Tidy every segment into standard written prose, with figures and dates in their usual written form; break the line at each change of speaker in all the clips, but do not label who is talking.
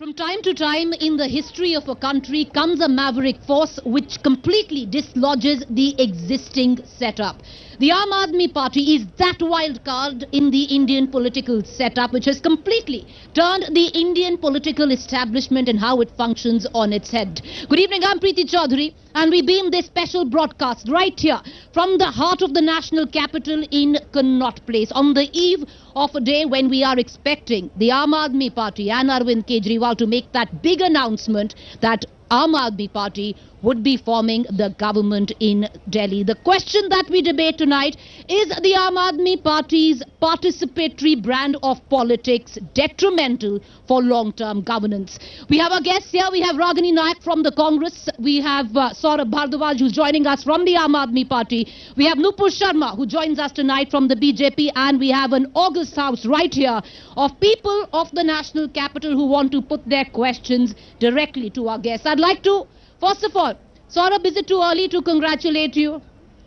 From time to time in the history of a country comes a maverick force which completely dislodges the existing setup. The Aam Aadmi Party is that wild card in the Indian political setup which has completely turned the Indian political establishment and how it functions on its head. Good evening, I'm Preeti Chaudhary and we beam this special broadcast right here from the heart of the national capital in Connaught Place on the eve of a day when we are expecting the Aam Aadmi Party and Arvind Kejriwal to make that big announcement that Aam Aadmi Party would be forming the government in Delhi. The question that we debate tonight is the Aam Aadmi Party's participatory brand of politics detrimental for long-term governance. We have our guests here. We have Ragini Nayak from the Congress. We have Saurabh Bhardwaj who's joining us from the Aam Aadmi Party. We have Nupur Sharma who joins us tonight from the BJP, and we have an august house right here of people of the national capital who want to put their questions directly to our guests. I'd like to, first of all, Saurabh, is it too early to congratulate you?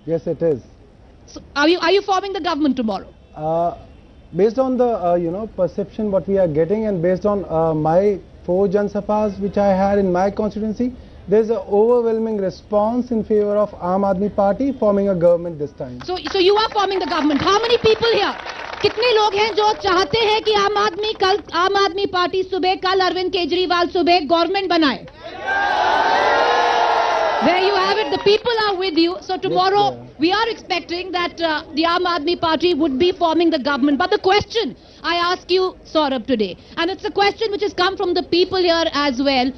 Yes, it is.
So are you forming the government tomorrow?
Based on the perception what we are getting, and based on my 4 Jan Sabhas which I had in my constituency, there's an overwhelming response in favor of Aam Aadmi Party forming a government this time.
So you are forming the government. How many people here? कितने लोग हैं जो चाहते हैं कि आम आदमी party सुबह कल अरविंद केजरीवाल सुबह गवर्नमेंट बनाए? There you have it. The people are with you. So tomorrow we are expecting that the Aam Aadmi Party would be forming the government. But the question I ask you, Saurabh, today, and it's a question which has come from the people here as well,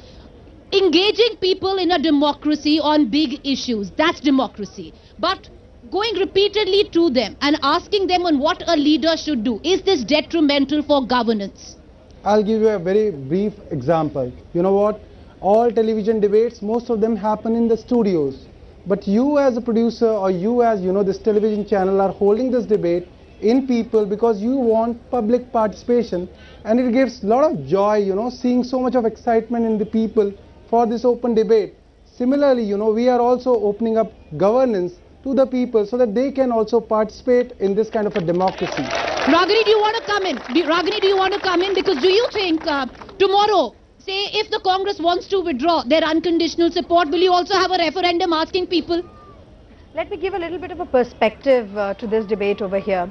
engaging people in a democracy on big issues, that's democracy. But going repeatedly to them and asking them on what a leader should do, is this detrimental for governance?
I'll give you a very brief example. You know what? All television debates, most of them happen in the studios. But you as a producer, or you as this television channel, are holding this debate in people because you want public participation, and it gives a lot of joy, seeing so much of excitement in the people for this open debate. Similarly, we are also opening up governance to the people so that they can also participate in this kind of a democracy.
Ragini, do you want to come in? Ragini, do you want to come in? Because do you think tomorrow, say if the Congress wants to withdraw their unconditional support, will you also have a referendum asking people?
Let me give a little bit of a perspective to this debate over here.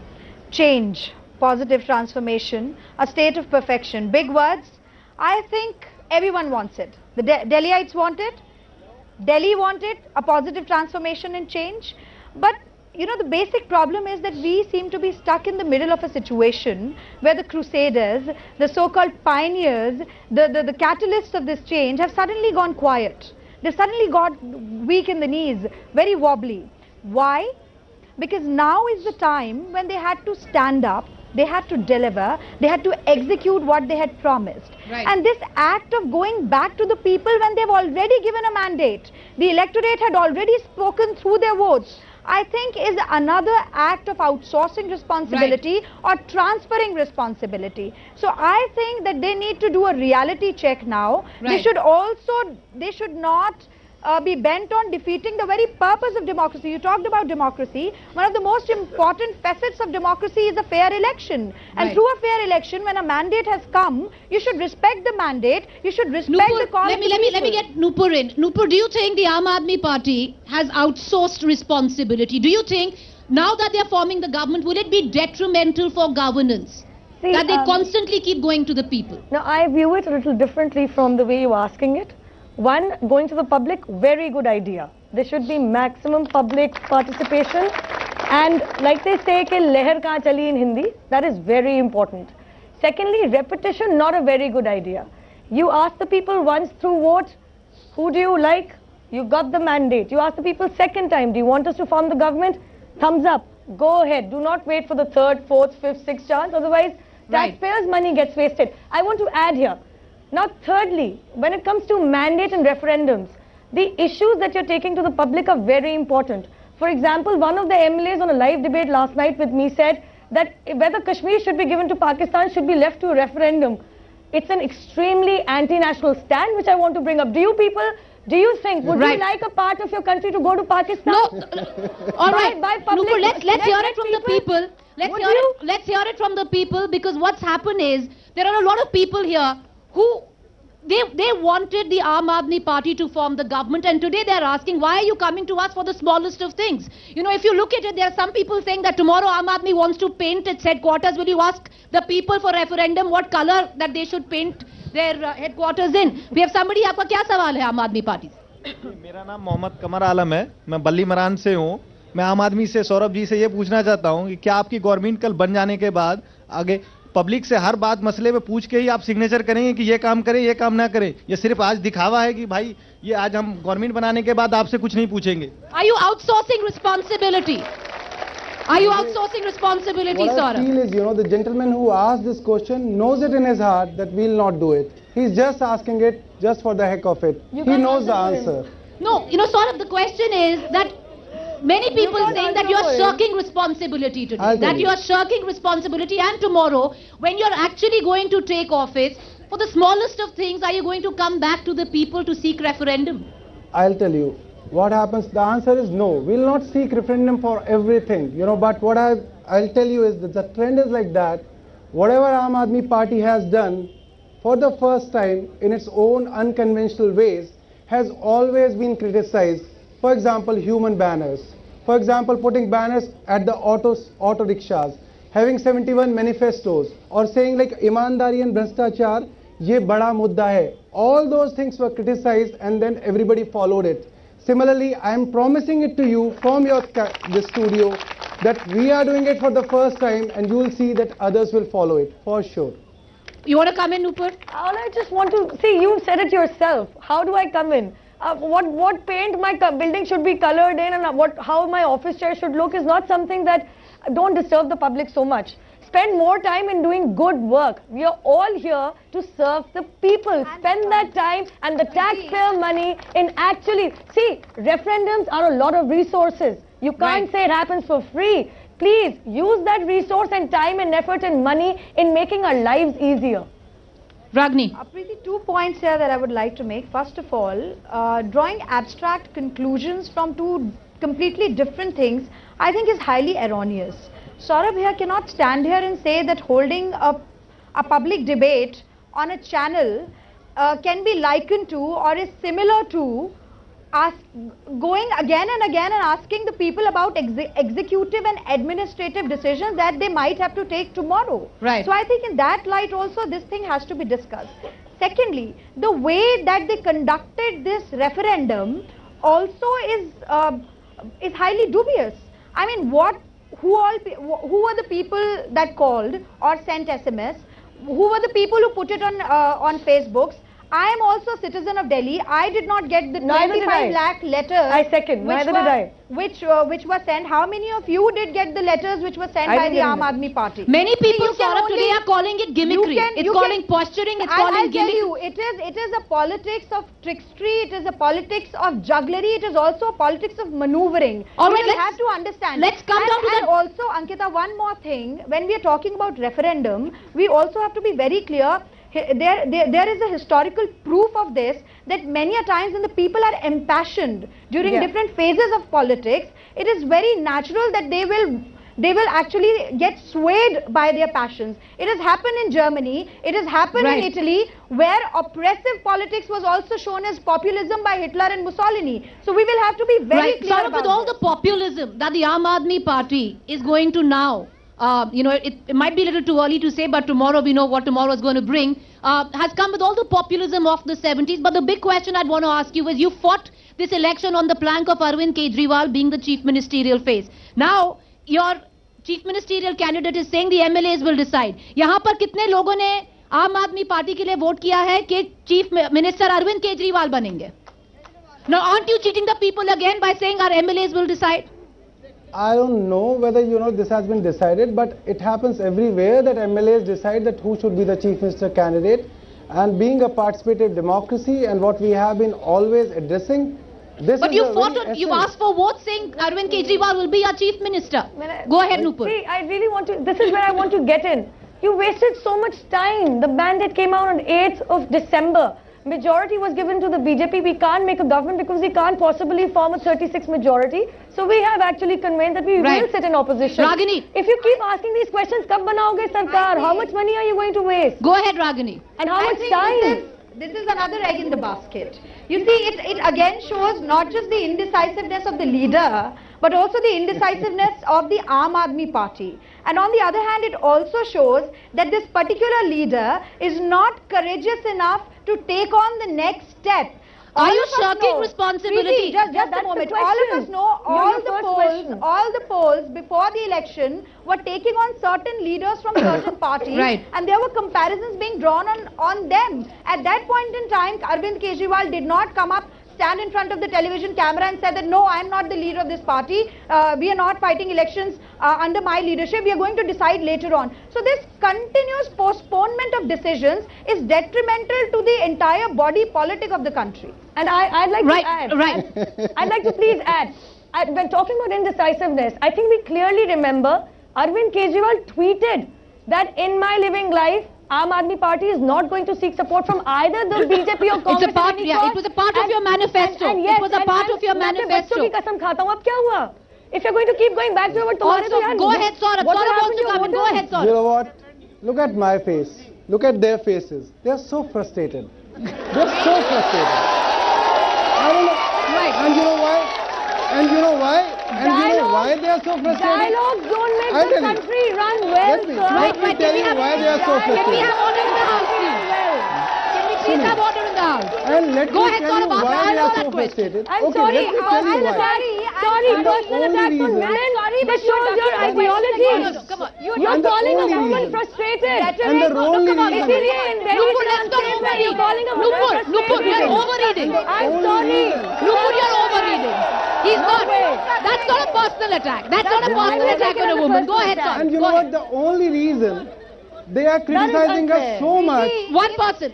Change, positive transformation, a state of perfection, big words. I think everyone wants it. The Delhiites want it. Delhi wanted a positive transformation and change. But the basic problem is that we seem to be stuck in the middle of a situation where the crusaders, the so-called pioneers, the catalysts of this change have suddenly gone quiet. They suddenly got weak in the knees, very wobbly. Why? Because now is the time when they had to stand up, they had to deliver, they had to execute what they had promised.
Right.
And this act of going back to the people when they've already given a mandate, the electorate had already spoken through their votes, I think is another act of outsourcing responsibility or transferring responsibility. So I think that they need to do a reality check now.
Right.
They should not be bent on defeating the very purpose of democracy. You talked about democracy. One of the most important facets of democracy is a fair election. And through a fair election, when a mandate has come, you should respect the mandate. You should respect the call of the people.
Let me get Nupur in. Nupur, do you think the Aam Aadmi Party has outsourced responsibility? Do you think now that they are forming the government, will it be detrimental for governance?
See,
that they constantly keep going to the people?
Now, I view it a little differently from the way you're asking it. One, going to the public, very good idea. There should be maximum public participation. And like they say, ke leher kahan chali in Hindi, that is very important. Secondly, repetition, not a very good idea. You ask the people once through vote, who do you like? You got the mandate. You ask the people second time, do you want us to form the government? Thumbs up. Go ahead. Do not wait for the 3rd, 4th, 5th, 6th chance. Otherwise, taxpayers' money gets wasted. I want to add here. Now, thirdly, when it comes to mandate and referendums, the issues that you're taking to the public are very important. For example, one of the MLAs on a live debate last night with me said that whether Kashmir should be given to Pakistan should be left to a referendum. It's an extremely anti-national stand which I want to bring up. Do you think, would you like a part of your country to go to Pakistan?
No. All right.
By public,
Nupur, let's hear it from the people. Let's hear it from the people, because what's happened is there are a lot of people here who they wanted the Aam Aadmi Party to form the government, and today they are asking, why are you coming to us for the smallest of things? You know, if you look at it, there are some people saying that tomorrow Aam Aadmi wants to paint its headquarters. Will you ask the people for referendum what color that they should paint their headquarters in? We have somebody. आपका क्या सवाल है आम आदमी party से?
मेरा नाम मोहम्मद कमर आलम है, मैं बल्ली मरान से हूँ। मैं आम आदमी से सौरभ जी से ये पूछना चाहता हूँ कि क्या आपकी गवर्नमेंट कल बन जाने के बाद आगे पब्लिक से हर बात मसले पे पूछ के ही आप सिग्नेचर करेंगे कि ये काम करें ये काम ना करें, ये सिर्फ आज दिखावा है कि भाई ये आज हम गवर्नमेंट बनाने के बाद आपसे कुछ नहीं पूछेंगे?
Are you outsourcing responsibility? Are you outsourcing responsibility,
What I
Saurabh?
feel is, you know, the gentleman who asked this question knows it in his heart that we'll not do it. He's just asking it just for the heck of it.
You
He
can't
knows the
answer him.
answer.
No, you know, Saurabh, the question is that many people
can't
saying that
answer
you are
for him.
shirking responsibility today.
I'll tell
That
you.
you are shirking responsibility, and tomorrow, when you're actually going to take office, for the smallest of things, are you going to come back to the people to seek referendum?
I'll tell you what happens. The answer is no. We'll not seek referendum for everything, you know. But what I'll tell you is that the trend is like that. Whatever Aam Aadmi Party has done, for the first time in its own unconventional ways, has always been criticized. For example, human banners. For example, putting banners at the auto rickshaws, having 71 manifestos, or saying like ईमानदारी and भ्रष्टाचार ये बड़ा मुद्दा है. All those things were criticized, and then everybody followed it. Similarly, I am promising it to you from this studio that we are doing it for the first time, and you will see that others will follow it for sure.
You want to come in, Nupur?
All I just want to see, you said it yourself. How do I come in? What paint my building should be colored in, and how my office chair should look is not something that don't disturb the public so much. Spend more time in doing good work. We are all here to serve the people. Spend that time and the taxpayer money in actually, see, referendums are a lot of resources. You can't
Right.
say it happens for free. Please use that resource and time and effort and money in making our lives easier.
Ragini.
Preeti, 2 points here that I would like to make. First of all, drawing abstract conclusions from two completely different things, I think is highly erroneous. Saurabh here cannot stand here and say that holding a public debate on a channel can be likened to or is similar to going again and again and asking the people about executive and administrative decisions that they might have to take tomorrow.
Right.
So I think in that light also this thing has to be discussed. Secondly, the way that they conducted this referendum also is highly dubious. I mean, who were the people that called or sent SMS? Who were the people who put it on Facebook? I am also a citizen of Delhi. I did not get the
Neither did
25
I.
lakh letters.
I second. Neither did I.
Which were sent. How many of you did get the letters which were sent
I
by
didn't
the
get
Aam
them.
Aadmi Party?
Many people,
you can
Saurabh,
only-
today are calling it gimmickry. It's calling posturing, it's calling
I'll tell
gimmick.
you, it is a politics of trickstery, it is a politics of jugglery, it is also a politics of maneuvering.
All
You
right,
will
let's-
have to understand.
let's come
and,
down to
and
that-
also, Ankita, one more thing. When we are talking about referendum, we also have to be very clear. There is a historical proof of this, that many a times when the people are impassioned during
Yeah.
different phases of politics, it is very natural that they will actually get swayed by their passions. It has happened in Germany, it has happened
Right.
in Italy, where oppressive politics was also shown as populism by Hitler and Mussolini. So we will have to be very
Right.
clear
Saurabh,
about
with all
this.
the populism that the Aam Aadmi Party is going to now, it might be a little too early to say, but tomorrow we know what tomorrow is going to bring, has come with all the populism of the 70s. But the big question I'd want to ask you is, you fought this election on the plank of Arvind Kejriwal being the chief ministerial face. Now, your chief ministerial candidate is saying the MLAs will decide. यहाँ पर कितने लोगों ने आम आदमी party के लिए vote किया है कि चीफ मिनिस्टर अरविंद केजरीवाल बनेंगे? Now, aren't you cheating the people again by saying our MLAs will decide?
I don't know whether this has been decided, but it happens everywhere that MLAs decide that who should be the chief minister candidate. And being a participative democracy, and what we have been always addressing, this
But
is
you
the
fought
very
on, you
essence.
asked for votes saying Arvind Kejriwal will be our chief minister. Go ahead, Nupur.
See, I really want to, this is where I want to get in. You wasted so much time. The mandate came out on 8th of December. Majority was given to the BJP. We can't make a government because we can't possibly form a 36 majority. So we have actually convened that we
Right.
will sit in opposition.
Ragini.
If you keep asking these questions, kab banaoge sarkar? How much money are you going to waste?
Go ahead, Ragini.
And how
I
much
think
time?
this is another egg in the basket. You see, it again shows not just the indecisiveness of the leader, but also the indecisiveness of the Aam Aadmi Party. And on the other hand, it also shows that this particular leader is not courageous enough to take on the next step.
Are you
All of us
shirking
know-
responsibility?
Preeti, just
That's
a
the
moment.
question.
All of us know
Your
all the polls before the election were taking on certain leaders from certain parties,
Right.
and there were comparisons being drawn on them. At that point in time, Arvind Kejriwal did not come up, stand in front of the television camera and said that no, I am not the leader of this party. We are not fighting elections under my leadership. We are going to decide later on. So this continuous postponement of decisions is detrimental to the entire body politic of the country.
And I'd like
Right,
to add.
right.
I'd like to please add. When talking about indecisiveness, I think we clearly remember Arvind Kejriwal tweeted that in my living life, Aam Aadmi Party is not going to seek support from either the BJP or Congress.
It's a part,
in any
yeah,
cause.
it was a part of your manifesto.
And yes,
It was a part of your
मैं अपने
manifesto.
बच्चों की कसम खाता हूँ, अब क्या हुआ? If you're going to keep going back to your word, तुम्हारे
Also,
तो यार
go ahead, Saurabh.
what will
Saurabh
happen
wants
to
to
your
come in. Go
voters?
ahead,
You
Saurabh.
know what? Look at my face. Look at their faces. They're so frustrated. They're so frustrated. I don't know.
Right.
And you know why? And you know why? And you know why they are so frustrated?
Dialogues don't make
I'll
the
tell you.
country run well,
Let me-
sir.
let me tell you why they are so
Can we
frustrated.
have order in the house, please? Can we please have order in the house?
And let
Go
me
ahead,
tell you
Saurabh,
why
answer
they are
that
so
question.
frustrated.
I'm
Okay,
sorry,
let me tell you why.
Sorry,
And the
personal
only
attacks on
reason-
men.
Sorry,
This
but you're
shows your
talking about
ideology.
No, no,
come on.
You're
And the
calling a
only
woman
reason-
frustrated.
And the only reason-
इसीलिए in Delhi
Nupur,
finance
let's not
chamber,
overread.
you're calling a woman
Nupur,
frustrated.
you're overreading.
I'm
Only
sorry.
reason-
Nupur, you're overreading. He's not. That's not a personal attack. That's not a personal attack on a woman. Go ahead,
And you
Saurabh. Go
know what?
ahead.
The only reason they are criticizing us
unfair.
so much.
One person.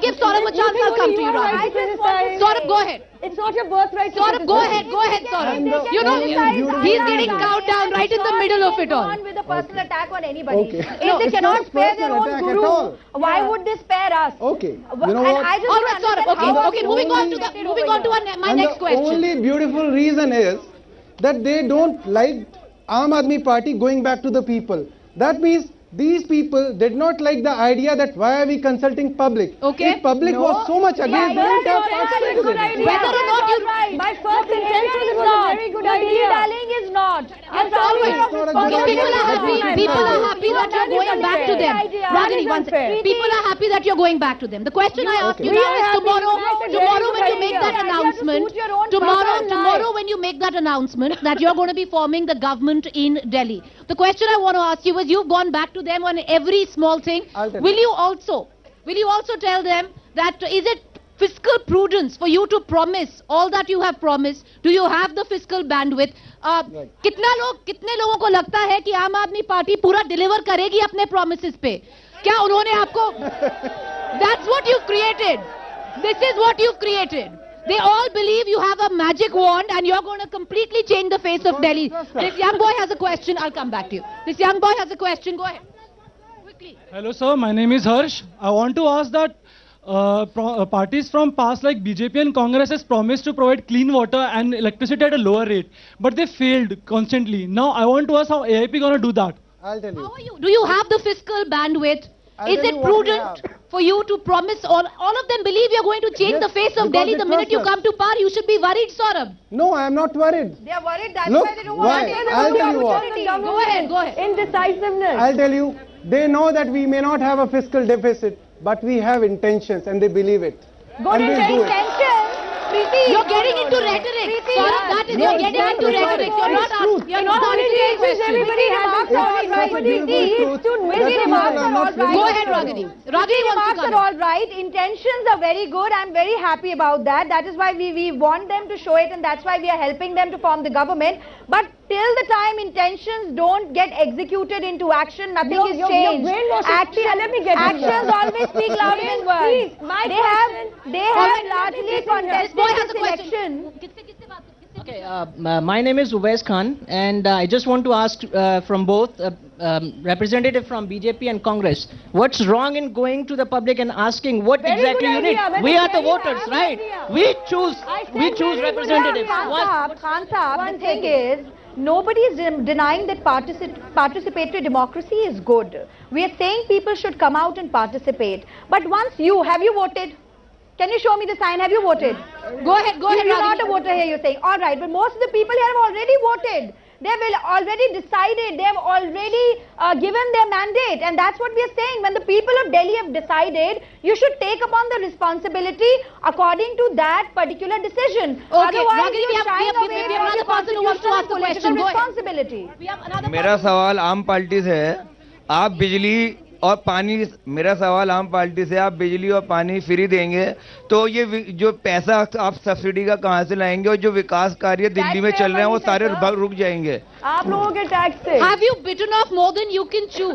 Give Saurabh a chance. I'll come to you,
I
Ravi.
just want to
Saurabh,
say,
go ahead.
It's not your birthright to
Saurabh, go ahead,
criticize.
Saurabh.
And the
You know,
only beautiful
he's
reason-
getting countdown right in the middle of it all.
On with a personal attack on anybody.
Okay.
If
No,
they
it's
cannot
not a
spare their
personal
own
attack at
guru,
all.
why would they spare us?
Okay. You know
And
what?
I just
All
don't
right, Saurabh.
understand
Okay,
how
okay.
are
Moving on to
you
the
getting
moving
over
on to
here?
my
And
next
the
question.
only beautiful reason is that they don't like Aam Aadmi Party going back to the people. That means these people did not like the idea that why are we consulting public?
Okay.
If public was so much against, they would have participated.
Whether or not you-
My first intention it was a very good idea.
Dilly-dallying is not.
I'm sorry.
It's not a good
Okay, people
idea.
are happy. People are happy that you're going back to them. Ragini,
is
one
unfair.
second. People are happy that you're going back to them. The question I ask you
Okay.
now
We are
is
happy.
tomorrow
That's a very
when
good
you make
idea.
that
You have to
announcement,
suit your own personal
tomorrow
life.
when you make that announcement that you're going to be forming the government in Delhi. The question I want to ask you is, you've gone back to them on every small thing.
I'll tell
Will
you.
you also tell them that is it fiscal prudence for you to promise all that you have promised? Do you have the fiscal bandwidth?
Right.
कितने लोगों को लगता है कि आम आदमी party पूरा deliver करेगी अपने प्रोमिसेस पे? क्या उन्होंने आपको? That's what you've created. This is what you've created. They all believe you have a magic wand and you're going to completely change the face of Delhi. This young boy has a question. I'll come back to you. This young boy has a question. Go ahead. Quickly.
Hello sir, my name is Harsh. I want to ask that parties from past like BJP and Congress has promised to provide clean water and electricity at a lower rate, but they failed constantly. Now I want to ask how AIP gonna do that.
I'll tell
How
you.
are you? Do you have the fiscal bandwidth?
I'll
Is
tell
it
you what we
prudent
have.
for you to promise all of them believe you're going to change
Yes,
the face of
because
Delhi
they
the minute you
trust us.
come to power? You should be worried, Saurabh.
No, I am not worried.
They are worried, that's
Look,
why they don't
why?
want to take
I'll
the
tell you what.
opportunity.
Go ahead, go ahead.
Indecisiveness.
I'll tell you, they know that we may not have a fiscal deficit, but we have intentions and they believe it.
Go
and
to
we'll do it.
intention. Preeti,
You're getting into rhetoric. Saurabh, that is,
No,
you're
it's
getting
not
into
rhetoric.
rhetoric. You're not
It's truth.
you're not answering a question.
Everybody has
remarks
a
are
point.
all right.
It's a beautiful
Preeti,
truth
Preeti
that people
remarks
are
are
not
all
very
right.
Go ahead, Ragini. Ragini wants to
Remarks
come
are
in.
all right. Intentions are very good. I'm very happy about that. That is why we want them to show it, and that's why we are helping them to form the government. But till the time intentions don't get executed into action, nothing is
You're
changed.
brainwashing. Let me get in
Actions
there.
always speak louder than words.
Please, my question.
They
All
have
right,
largely
this
contested
boy has a
this
question.
election.
Okay, my name is Uwais Khan, and I just want to ask from both representative from BJP and Congress, what's wrong in going to the public and asking what
Very
exactly
good
you need?
idea, very
We are the
good
voters,
idea.
right? We choose
I said
we choose
very good
representatives.
idea.
What?
Khan Sahab, the thing is, Nobody is denying that participatory democracy is good. We are saying people should come out and participate. But once have you voted? Can you show me the sign? Have you voted?
Go ahead,
You're not a voter here, you're saying. All right, but most of the people here have already voted. They have already decided. They have already given their mandate. And that's what we are saying. When the people of Delhi have decided, you should take upon the responsibility according to that particular decision.
Okay,
Otherwise,
Ragini, we
you're
have
shying away
another
from your
person who wants to ask a
constitutional
question. Go ahead.
responsibility.
We have another
मेरा सवाल आम party से है, आप बिजली और पानी, मेरा सवाल आम पार्टी से, आप बिजली और पानी फ्री देंगे तो ये जो पैसा आप सब्सिडी का कहां से लाएंगे, और जो विकास कार्य दिल्ली में चल रहे हैं वो सारे रुक जाएंगे.
आप लोगों के टैक्स से
Have you bitten off more than you can chew?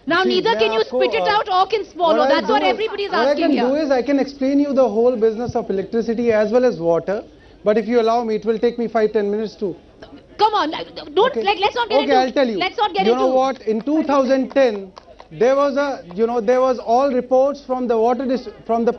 Now,
See,
neither can
मैं
you
आपको,
spit it out or can swallow. That's what everybody is
What I
asking
can do
here.
is I can explain you the whole business of electricity as well as water. But if you allow me, it will take me 5-10 minutes too.
Come on, don't
Okay.
let's not get into.
Okay, I'll tell you.
Let's not get
you
into.
know what? In 2010, there was there was all reports from the from the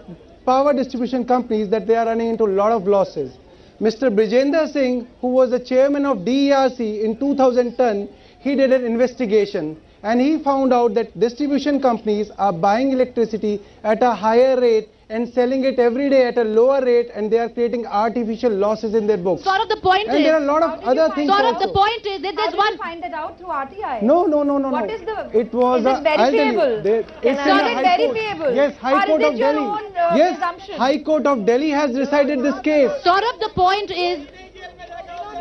power distribution companies that they are running into a lot of losses. Mr. Brijender Singh, who was the chairman of DERC in 2010, he did an investigation and he found out that distribution companies are buying electricity at a higher rate and selling it every day at a lower rate, and they are creating artificial losses in their books.
Sort of the point
And
is.
there are a lot of other things
Sort of
also.
the point is that
How
there's
did
one.
you find that out through RTI?
No.
What is the?
It was
Is it
I'll tell you,
verifiable?
it's
Is
in the
it
High Court.
verifiable?
Yes, High
Or
Court
is
of
it your
Delhi.
own,
Yes,
presumption?
High Court of Delhi has decided this case.
Sort of the point is.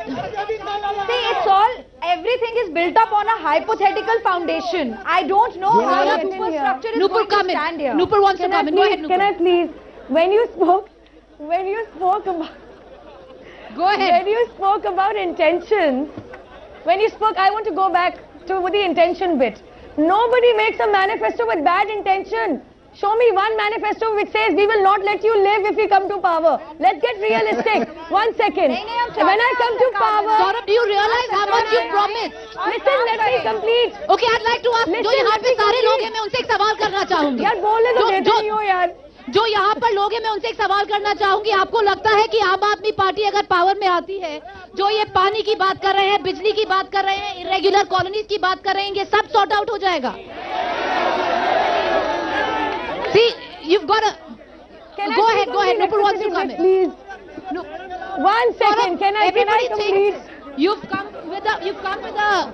See, everything is built up on a hypothetical foundation. I don't know
You
how
know
the
what?
superstructure is
Nupur,
going
come
to
in.
stand here.
Nupur wants to come in. Go ahead,
Can I
Nupur.
please, when you spoke
Go ahead.
when you spoke about intentions, I want to go back to the intention bit. Nobody makes a manifesto with bad intention. Show me one manifesto which says we will not let you live if we come to power. Let's get realistic. 1 second. When I come to power,
Saurabh, do you realize how much you promised?
listen, let me complete.
Okay, I'd like to ask.
Listen,
जो यहाँ
let
पे
me
सारे
complete.
लोग हैं, मैं उनसे एक सवाल करना चाहूंगी.
यार बोलने तो देते नहीं हो यार.
जो यहाँ पर लोग हैं, मैं उनसे एक सवाल करना चाहूंगी. आपको लगता है कि आम आदमी पार्टी अगर पावर में आती है, जो ये पानी की बात कर रहे हैं, बिजली की बात कर रहे हैं, इरेगुलर कॉलोनीज की बात कर रहे हैं, ये सब सॉर्ट आउट हो जाएगा? See, you've got to. Go ahead. Nupur wants to come in.
Please. 1 second. Can I
Everybody
complete?
thinks you've come with a.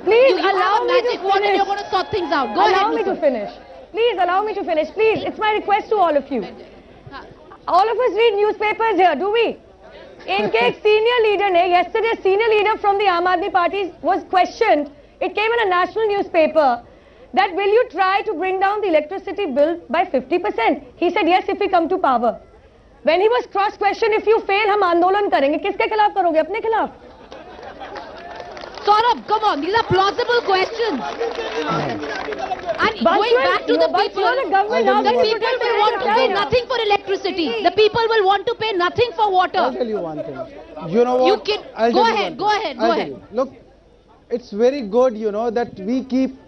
Please
you
allow
have a
me to
magic wand and
finish.
you're going to sort things out. Go
Allow
ahead.
me to
Nupur.
finish. Please allow me to finish. Please, it's my request to all of you. All of us read newspapers here, do we? इनके एक senior leader ने, yesterday senior leader from the Aam Aadmi Party was questioned. It came in a national newspaper that will you try to bring down the electricity bill by 50%? He said yes if we come to power. When he was cross-questioned, if you fail, हम आंदोलन करेंगे. किसके खिलाफ करोगे? अपने खिलाफ?
Saurabh, come on, these are plausible questions. And going back to the people, the people will want to pay nothing for electricity. The people will want to pay nothing for water.
I'll tell you one thing. You know what?
You can
I'll
go
tell you
ahead.
one thing. I'll tell you. Look, it's very good, that we keep,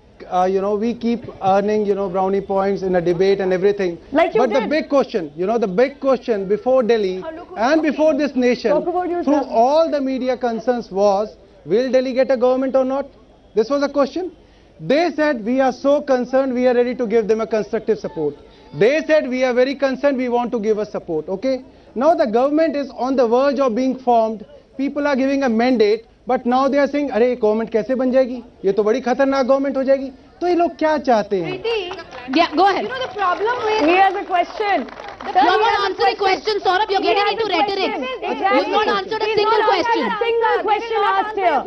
we keep earning, brownie points in a debate and everything.
Like you
but the
did.
big question, the big question before Delhi and before this nation,
Talk about
through
yourself.
all the media concerns was, will Delhi get a government or not? This was a question. They said, we are so concerned, we are ready to give them a constructive support. They said, we are very concerned, we want to give us support, okay? Now the government is on the verge of being formed. People are giving a mandate, but now they are saying, अरे government कैसे बन जाएगी? ये तो बड़ी खतरनाक government हो जाएगी. तो ये लोग क्या चाहते हैं?
Yeah, go ahead.
The problem with
He has a question.
You're not answering questions, Saurabh. You're getting into rhetoric. You've not answered a single question.
Single question asked here.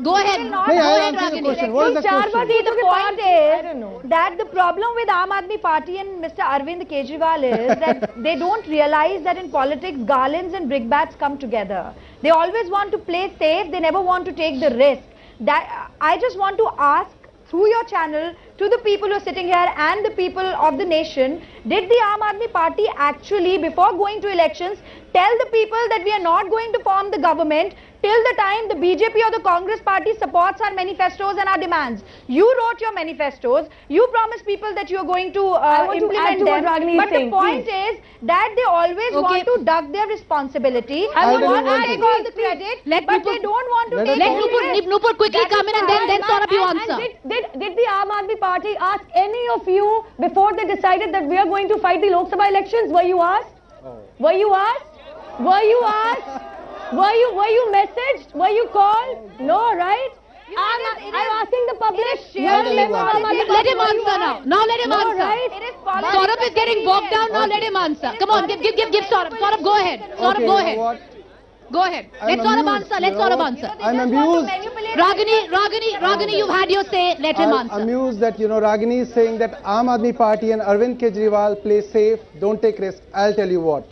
Go ahead.
I'll
Go ahead,
answer the
Ragini.
question. What is the question?
the point is that the problem with Aam Aadmi Party and Mr. Arvind Kejriwal is that they don't realize that in politics garlands and brickbats come together. They always want to play safe. They never want to take the risk. That I just want to ask through your channel to the people who are sitting here and the people of the nation, did the Aam Aadmi Party actually, before going to elections, tell the people that we are not going to form the government till the time the BJP or the Congress party supports our manifestos and our demands. You wrote your manifestos, you promised people that you are going to
want to add
implement
to what
them,
Ragini is
but the
saying,
point is that they always
Okay.
want to duck their responsibility.
I
They want
want
to
to-
take all the credit,
Let
but
Nupur-
they don't want to
Let
take
us
Let
go.
ownership.
Nupur quickly
That
come
is
in, and then
fine.
Saurabh, you answer.
Did the Aam Aadmi Party ask any of you before they decided that we are going to fight the Lok Sabha elections? Were you asked? Were you asked? Were you asked? Were you messaged? Were you called? No, right? I'm asking the public.
shared
You're a member of Aam Aadmi
Let him
Party.
answer now. Now let him
No,
answer.
right?
It is politics.
Saurabh is getting bogged down. Now let him answer. Come on, give Saurabh. Saurabh, go ahead. Saurabh,
Okay,
go
you know
ahead.
what?
Go ahead. Let
I'm
Saurabh
amused,
answer. Let
you know
Saurabh
what?
answer.
I'm amused.
Ragini, you've had your say. Let him
I'm
answer.
amused that, Ragini is saying that Aam Aadmi Party and Arvind Kejriwal play safe, don't take risk. I'll tell you what.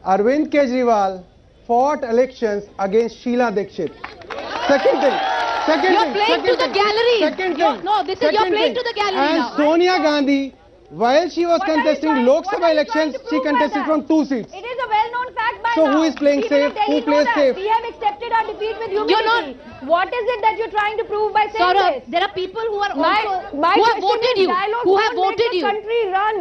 Arvind Kejriwal fought elections against Sheila Dikshit. Second thing.
You're playing to the gallery.
Second
You're-
thing.
no, this is- you're
Second
playing
thing.
to the gallery
And
now.
Sonia Gandhi, while she was
What are you
contesting
trying-
Lok
what
Sabha
are you
elections,
trying to
she
prove by
contested
that?
from 2 seats.
It is a well-known fact by
So
now.
who is playing
People
safe?
of Delhi
Who
know
plays
that.
safe?
We have accepted our defeat with humility.
You're not-
What is it that you're trying to prove by saying
Saurabh,
this?
there are people who are
My
also who have
question
voted
is
you.
dialogues
Who have
don't make
voted
the
you.
country run.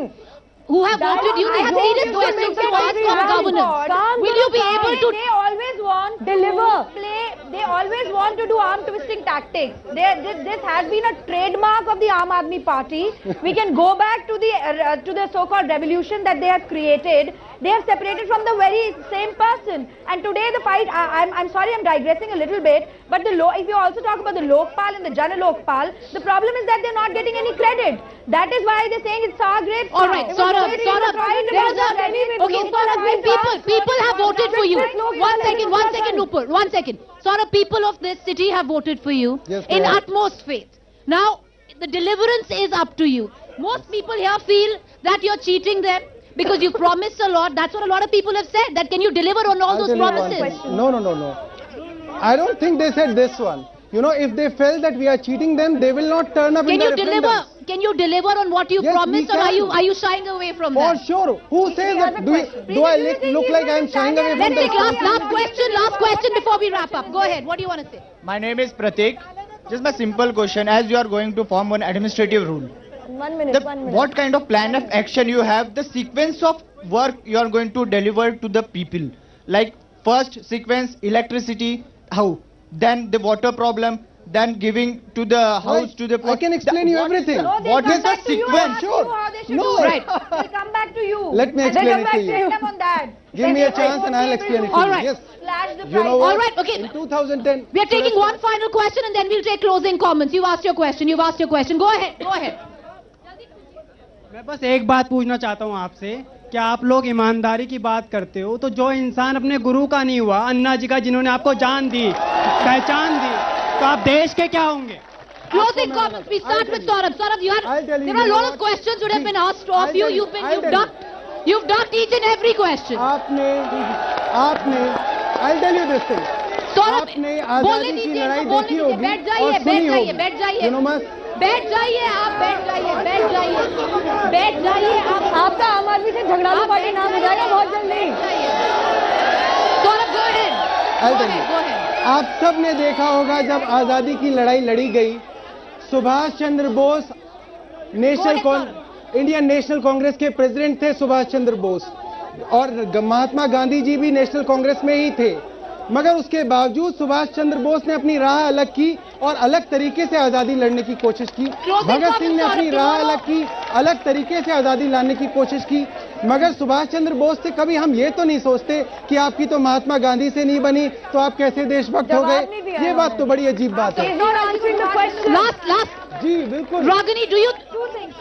Who have voted you. They have
I
serious
hope you
questions
should
to
make
ask
the
on
country
governance.
run.
Will you be able to
They always want
Deliver.
to play. They always want to do arm twisting tactics. This has been a trademark of the Aam Aadmi Party. We can go back to the so-called revolution that they have created. They have separated from the very same person. And today the fight. I'm sorry, I'm digressing a little bit. But if you also talk about the Lokpal and the Jana Lokpal, the problem is that they're not getting any credit. That is why they're saying it's our great.
All right, Saurabh,
It was
Saurabh,
right
there is
about
a,
Delhi
okay,
with
Saurabh,
Lokpal.
people have voted for you.
Lokpal
One
and
second,
Lokpal.
Nupur, 1 second. Saurabh, people of this city have voted for you
Yes,
in
they have.
utmost faith. Now, the deliverance is up to you. Most people here feel that you're cheating them because you promised a lot. That's what a lot of people have said. That can you deliver on all
I'll
those
tell you one
promises?
thing. No. I don't think they said this one. If they felt that we are cheating them, they will not turn up in
Can
the
you deliver?
referendums.
Can you deliver on what you
Yes,
promised,
we
or
can.
are you shying away from
For
that?
sure. Who says that? Do I look like I am shying away from
Let's
the
take last question before we wrap up. Go ahead. What do you want to say?
My name is Pratik. Just a simple question. As you are going to form one administrative rule,
1 minute, 1 minute.
what kind of plan of action you have? The sequence of work you are going to deliver to the people. Like first sequence, electricity, how? Then the water problem. Then giving to the house,
Right.
to the poor.
I can explain you everything.
No, they'll
What
come
is the
back to you,
sequence?
ask
Sure.
you how they should
No.
do it.
Right.
They'll come back to you.
Let me
And they'll
explain
come
it
back
to you.
them on that.
Give me a chance and I'll explain it to
All
you.
right.
Yes.
Slash the
You know
price.
what?
All right, okay.
In 2010.
We are taking one final question and then we'll take closing comments. You've asked your question. You've asked your question. Go ahead. Go ahead.
मैं बस एक बात पूछना चाहता हूँ आपसे, क्या आप लोग ईमानदारी की बात करते हो तो जो इंसान अपने गुरु का नहीं हुआ, अन्ना जी का, जिन्होंने आपको जान दी, पहचान दी, तो आप देश के क्या होंगे?
Closing comments. We start with Saurabh. Saurabh,
I'll tell you,
there are a
you know
lot of
what?
questions would have been asked
I'll
of you.
tell you, I'll tell
You've ducked each and every question.
आपने I'll tell you this thing.
Saurabh
आपने
बोलने
आजादी की
दीजिए
लड़ाई
इनको बोलने
देखी
दीजिए
होगी
बैठ
और
जाइए
सुनी होगी।
बैठ जाइए
You know, मस्त
बैठ जाइए आप बैठ जाइए
आपका आम आदमी से झगड़ालू पार्टी नाम हो जाएगा बहुत जल्दी।
Saurabh go ahead.
I'll
Go
tell you.
ahead, go ahead.
आप सब ने देखा होगा जब आजादी की लड़ाई लड़ी गई, सुभाष चंद्र बोस इंडियन नेशनल कांग्रेस के प्रेसिडेंट थे। सुभाष चंद्र बोस और महात्मा गांधी जी भी नेशनल कांग्रेस में ही थे, मगर उसके बावजूद सुभाष चंद्र बोस ने अपनी राह अलग की और अलग तरीके से आजादी लड़ने की कोशिश की। भगत सिंह ने अपनी राह अलग की, अलग तरीके से आजादी लाने की कोशिश की, मगर सुभाष चंद्र बोस से कभी हम ये तो नहीं सोचते कि आपकी तो महात्मा गांधी से नहीं बनी तो आप कैसे देशभक्त हो
जवाब नहीं
गए।
दिया
ये बात तो बड़ी अजीब बात है।
He's not answering the question.
Last
जी बिल्कुल।
Ragini, do you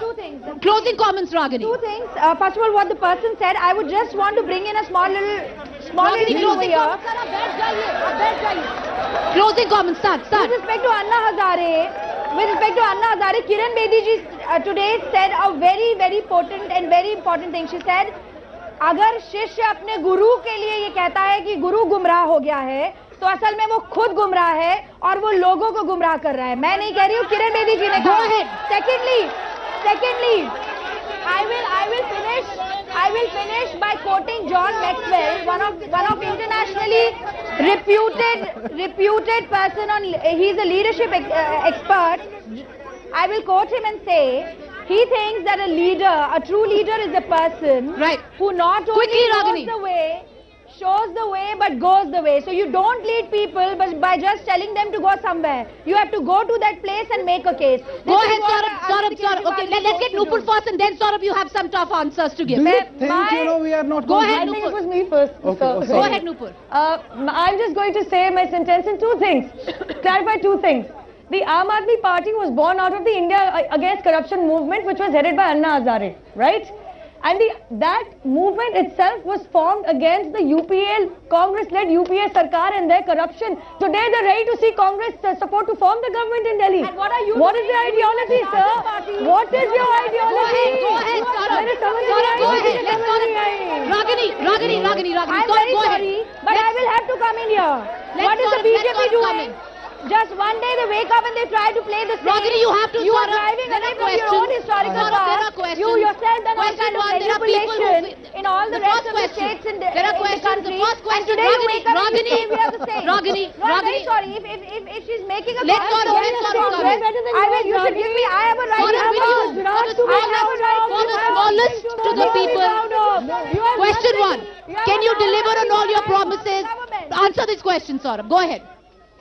Two things.
closing comments, Ragini?
Two things. First of all, what the person said, I would just want to bring in a small little
Ragini,
thing over
closing
here.
comments. आप बैठ जाइए. Closing comments. Start.
With respect to Anna Hazare, Kiran Bedi ji today said a very, very potent and very important thing. She said, अगर शिष्य अपने गुरु के लिए ये कहता है कि गुरु गुमराह हो गया है, तो असल में वो खुद गुमराह है और वो लोगों को गुमराह कर रहा है। मैं नहीं कह रही हूँ, किरण बेदी जी ने कहा। Secondly, I will finish by quoting John Maxwell, one of internationally reputed person on. He's a leadership expert. I will quote him and say, he thinks that a true leader is a person who not only shows the way but goes the way. So you don't lead people but by just telling them to go somewhere. You have to go to that place and make a case.
Go ahead, Saurabh. Okay, let's get Nupur first, and then Saurabh, you have some tough answers to give.
Do you think, we are not
Go ahead,
I think
Nupur.
it was me first.
Okay,
Go ahead, Nupur.
I'm just going to say my sentence in two things. Clarify two things. The Aam Aadmi Party was born out of the India Against Corruption movement, which was headed by Anna Hazare, right? And that movement itself was formed against the UPA, Congress-led UPA Sarkar and their corruption. Today they're ready to see Congress support to form the government in Delhi.
And what are you
What is the ideology, sir? What is your ideology?
Go ahead, Saurabh.
There is someone
Saurabh, go
behind.
ahead. Ragini.
I'm
Saurabh,
very
go ahead.
sorry, but I will have to come in here. What is the BJP doing? Just one day they wake up and they try to play the same.
Ragini, you have to.
You are
Saurabh,
driving
there
away
are
from your own
questions.
historical
Saurabh, there are
past.
questions.
You yourself done all
Question
kind of
one, there are people
manipulation
who-
in all the
The
rest
first
of the
question.
states in the,
There are
in the
questions.
country.
The first question,
And today you wake up and you
Ragini,
say we are the same.
Ragini,
No, I'm very
Ragini.
sorry. If she's making a
Let
comment,
Saurabh, let Saurabh come in.
I will. You should give me. I have a right.
Saurabh, will you-
I have a right.
For the smallest to the people. Question one. Can you deliver on all your promises? Answer this question, Saurabh. Go ahead.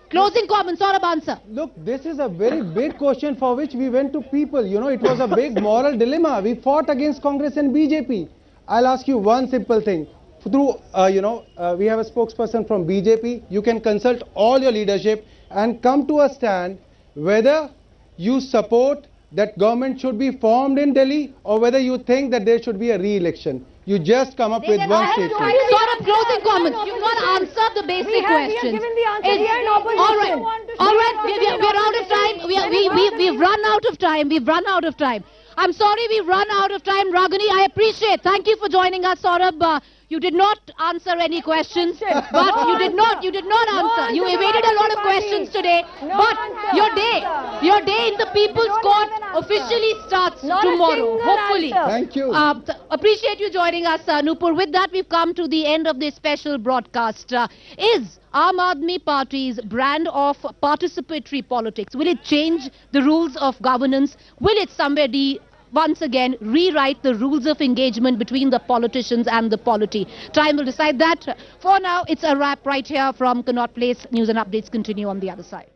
Closing comments, Saurabh, answer.
Look, this is a very big question for which we went to people. It was a big moral dilemma. We fought against Congress and BJP. I'll ask you one simple thing. Through, we have a spokesperson from BJP. You can consult all your leadership and come to a stand whether you support that government should be formed in Delhi or whether you think that there should be a re-election. You just come up with one statement.
Saurabh, closing comments. You've not answered the basic questions.
We have given the answer. We are in opposition.
All right. We're out of time. We've run out of time. We've run out of time. I'm sorry we've run out of time. Ragini, I appreciate. Thank you for joining us, Saurabh. You did not answer any questions, but you did not answer. You evaded a lot of questions today, but your day in the People's Court officially starts tomorrow, hopefully.
Thank you.
Appreciate you joining us, Nupur. With that, we've come to the end of this special broadcast. Is Aam Aadmi Party's brand of participatory politics, will it change the rules of governance? Will it somebody once again rewrite the rules of engagement between the politicians and the polity? Time will decide that. For now, it's a wrap right here from Connaught Place. News and updates continue on the other side.